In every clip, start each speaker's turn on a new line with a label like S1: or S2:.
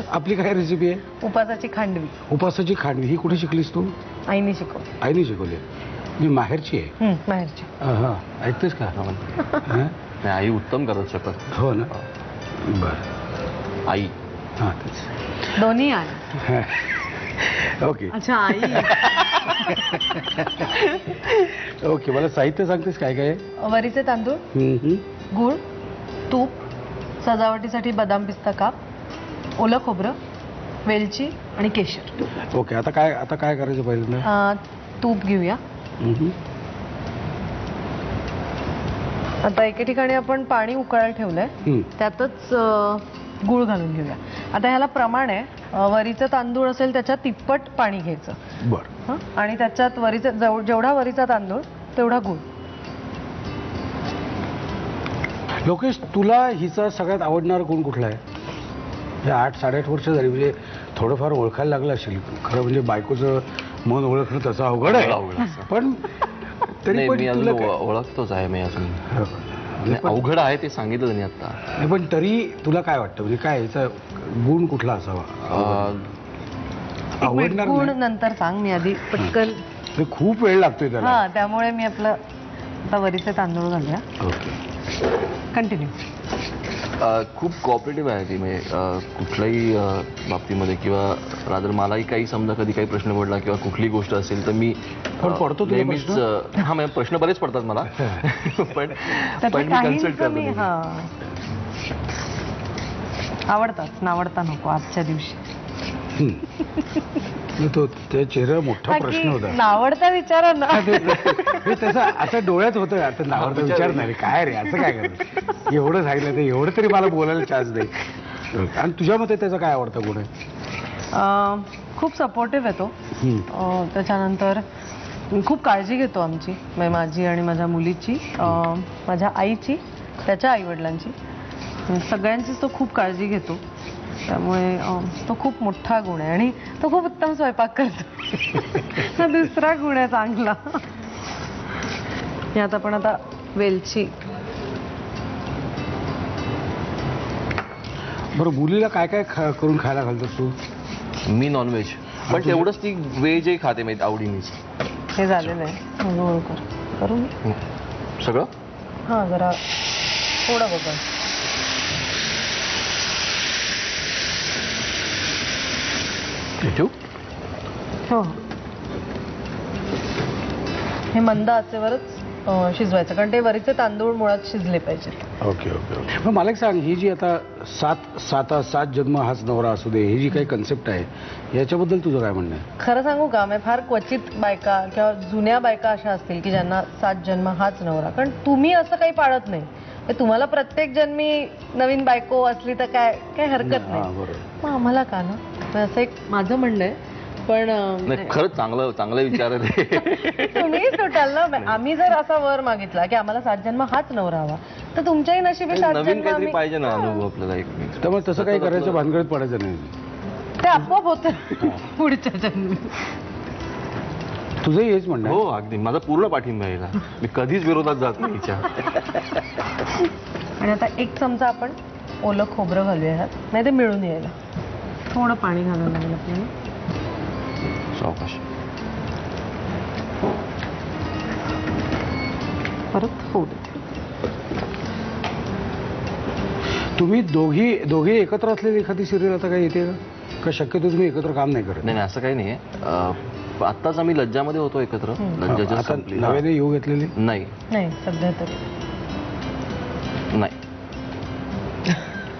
S1: आपली काय रेसिपी आहे?
S2: उपासाची खांडवी.
S1: उपासाची खांडवी. ही कुठे शिकलीस तू?
S2: आईने शिकवली.
S1: आईने शिकवली. मी माहेरची आहे.
S2: माहेरची.
S1: हा, ऐकतेस का?
S3: नाही, आई उत्तम करत शकत.
S1: हो ना. बर.
S3: आई.
S1: हा, तेच.
S2: दोन्ही आहे.
S1: ओके.
S2: अच्छा, आई.
S1: ओके, मला साहित्य सांगतेस काय काय?
S2: वरीचे तांदूळ, गूळ, तूप, सजावटीसाठी बदाम पिस्ता काप, ओलं खोबरं, वेलची आणि केशर.
S1: ओके, आता काय करायचं पहिल्यांदा?
S2: तूप घेऊया. आता एके ठिकाणी आपण पाणी उकळायला ठेवलंय, त्यातच गूळ घालून घेऊया. आता ह्याला प्रमाण आहे, वरीचं तांदूळ असेल त्याच्या तिप्पट पाणी घ्यायचं.
S1: बरं.
S2: आणि त्याच्यात जेवढा वरीचा तांदूळ तेवढा गूळ.
S1: लोकेश, तुला हिचा सगळ्यात आवडणारा गुण कुठला आहे? हे 8-8.5 वर्ष झाली, म्हणजे थोडंफार ओळखायला लागलं असेल. खरं म्हणजे बायकोचं मन ओळखणं तसं अवघड आहे, पण तरी पण
S3: मी ओळखतोच आहे. मी अजून अवघड आहे ते सांगितलं त्यांनी आता.
S1: पण तरी तुला काय वाटतं, म्हणजे काय याचा गुण कुठला असावा? आवडणार
S2: गुण नंतर सांग, मी आधी पटकन.
S1: खूप वेळ लागतोय त्याला.
S2: त्यामुळे मी आपलं आता वरीचे तांदूळ घालूया.
S1: Okay,
S2: continue.
S3: खूप कोऑपरेटिव्ह आहे ती, म्हणजे कुठल्याही बाबतीमध्ये, किंवा रादर मलाही काही समजा कधी काही प्रश्न पडला किंवा कुठली गोष्ट असेल तर मी
S1: पडतो
S3: नेहमीच. हा, म्हणजे प्रश्न बरेच पडतात मला, पण मी कन्सल्ट करतो.
S2: आवडतात, नावडता नको आजच्या दिवशी.
S1: तो त्या चेहरा मोठा प्रश्न होता.
S2: नावडता विचारा ना.
S1: तसं असं डोळ्यात होतं. आता नावडता विचार नाही काय रे, असं काय करत? एवढं सांगितलं तर एवढं तरी मला बोलायला चान्स दे. आणि तुझ्या मते त्याचा काय आवडता गुण आहे?
S2: खूप सपोर्टिव्ह आहे तो. त्याच्यानंतर खूप काळजी घेतो आमची, म्हणजे माझी आणि माझ्या मुलीची, माझ्या आईची, त्याच्या आईवडिलांची, सगळ्यांचीच तो खूप काळजी घेतो. त्यामुळे तो खूप मोठा गुण आहे. आणि तो खूप उत्तम स्वयंपाक करतो. हा दुसरा गुण आहे चांगला. यात आपण आता वेलची.
S1: बरं, मुलीला काय काय करून खायला घालतोस तू?
S3: मी नॉनव्हेज, पण तेवढंच ती व्हेजही खाते माहिती आवडीनेच.
S2: हे झालेलं आहे, हळूहळू करू मी
S3: सगळं.
S2: हां, जरा थोडं बघा.
S3: ठेवू?
S2: हो, हे मंद आचेवरच शिजवायचं, कारण ते वरीचे तांदूळ मुळात शिजले पाहिजेत.
S1: Okay okay okay. मग मला एक सांग, ही जी आता सात जन्म हाच नवरा असू दे, ही जी काही कन्सेप्ट आहे, याच्याबद्दल तुझं काय म्हणणं आहे?
S2: खरं सांगू का, मी फार क्वचित बायका किंवा जुन्या बायका अशा असतील की ज्यांना 7 जन्म हाच नवरा. कारण तुम्ही असं काही पाळत नाही. तुम्हाला प्रत्येक जन्मी नवीन बायको असली तर काय हरकत नाही. मग आम्हाला का ना, असं एक माझं म्हणणं आहे. पण
S3: खरंच चांगला विचार आहे.
S2: तुम्ही सुटाल ना. आम्ही जर असा वर मागितला की आम्हाला 7 जन्म हाच नवरा हवा, तर तुमच्याही नशिबी 7
S3: नवीन काहीतरी
S2: जन्म
S3: पाहिजे ना अनुभव आपल्याला.
S1: त्यामुळे तसं काही करायचं भानगडीत पडायचं नाही.
S2: ते आपोआप होतं पुढच्या जन्मी.
S1: तुझंही हेच म्हणणं?
S3: हो, अगदी. माझा पूर्ण पाठिंबा आहे. मी कधीच विरोधात जात नाही तिच्या.
S2: आणि आता 1 चमचा आपण ओलं खोबरं घालूया ह्यात, नाही ते मिळून यायला. थोडं पाणी घालायला लागेल आपल्याला.
S3: सावकाश.
S2: परत होऊ देते.
S1: तुम्ही दोघी एकत्र असलेली एखादी सिरियल आता काही येते का? शक्यतो तुम्ही एकत्र काम नाही करत?
S3: नाही, असं काही नाही. आत्ताच आम्ही लज्जामध्ये होतो एकत्र. लज्जा संपली.
S1: नव्याने येऊ घेतलेली
S3: नाही
S2: सध्या तरी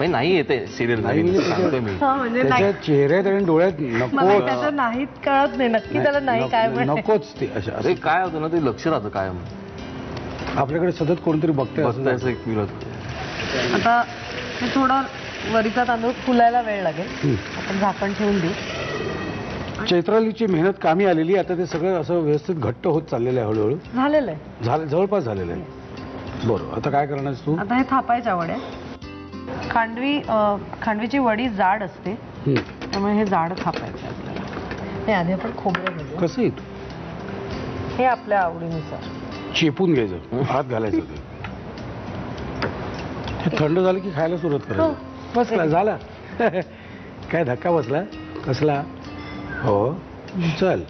S3: नाही. येते सिरियल सांगतोय मी.
S1: त्याच्या चेहऱ्यात आणि डोळ्यात नको.
S2: त्याचं नाहीत कळत नाही नक्की त्याला नाही काय
S1: नकोच ते.
S3: अरे काय होतं ना, ते लक्ष राहतं कायम
S1: आपल्याकडे. सतत कोणतरी बघतंय
S3: असं एक फील होतं.
S2: आता हे थोडा वरीचा तांदूळ फुलायला वेळ लागेल. आपण झाकण ठेवून देऊ.
S1: चैत्रालीची मेहनत कामी आलेली. आता ते सगळं असं व्यवस्थित घट्ट होत चाललेलं आहे. हळूहळू
S2: झालेलं आहे.
S1: जवळपास झालेलं आहे. बरोबर. आता काय करणार तू?
S2: आता हे थापायच्या वड्या. खांडवीची वडी जाड असते, त्यामुळे हे जाड थापायचं आपल्याला. हे आधी आपण खोबरं घालू.
S1: कसं येतो?
S2: हे आपल्या आवडीनुसार
S1: चेपून घ्यायचं, हात घालायचं. थंड झालं की खायला सुरुवात करायचं. बसला झाला. काय धक्का बसला कसला? हो चल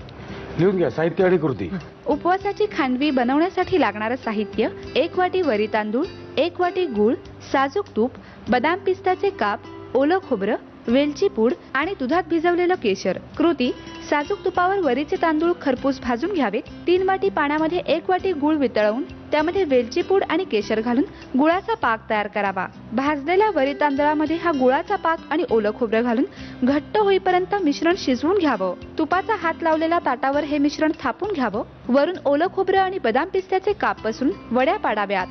S1: लिहून घ्या साहित्य आणि कृती.
S4: उपवासाची खांडवी बनवण्यासाठी लागणारं साहित्य: 1 वाटी वरी तांदूळ, 1 वाटी गूळ, साजूक तूप, बदाम पिस्ताचे काप, ओलं खोबरं, वेलची पूड आणि दुधात भिजवलेलं केशर. कृती: साजूक तुपावर वरीचे तांदूळ खरपूस भाजून घ्यावेत. 3 वाटी पाण्यामध्ये 1 वाटी गूळ वितळवून त्यामध्ये वेलची पूड आणि केशर घालून गुळाचा पाक तयार करावा. भाजलेल्या वरी तांदळामध्ये हा गुळाचा पाक आणि ओलं खोबरं घालून घट्ट होईपर्यंत मिश्रण शिजवून घ्यावं. तुपाचा हात लावलेल्या ताटावर हे मिश्रण थापून घ्यावं. वरून ओलं खोबरं आणि बदाम पिस्त्याचे काप बसून वड्या पाडाव्यात.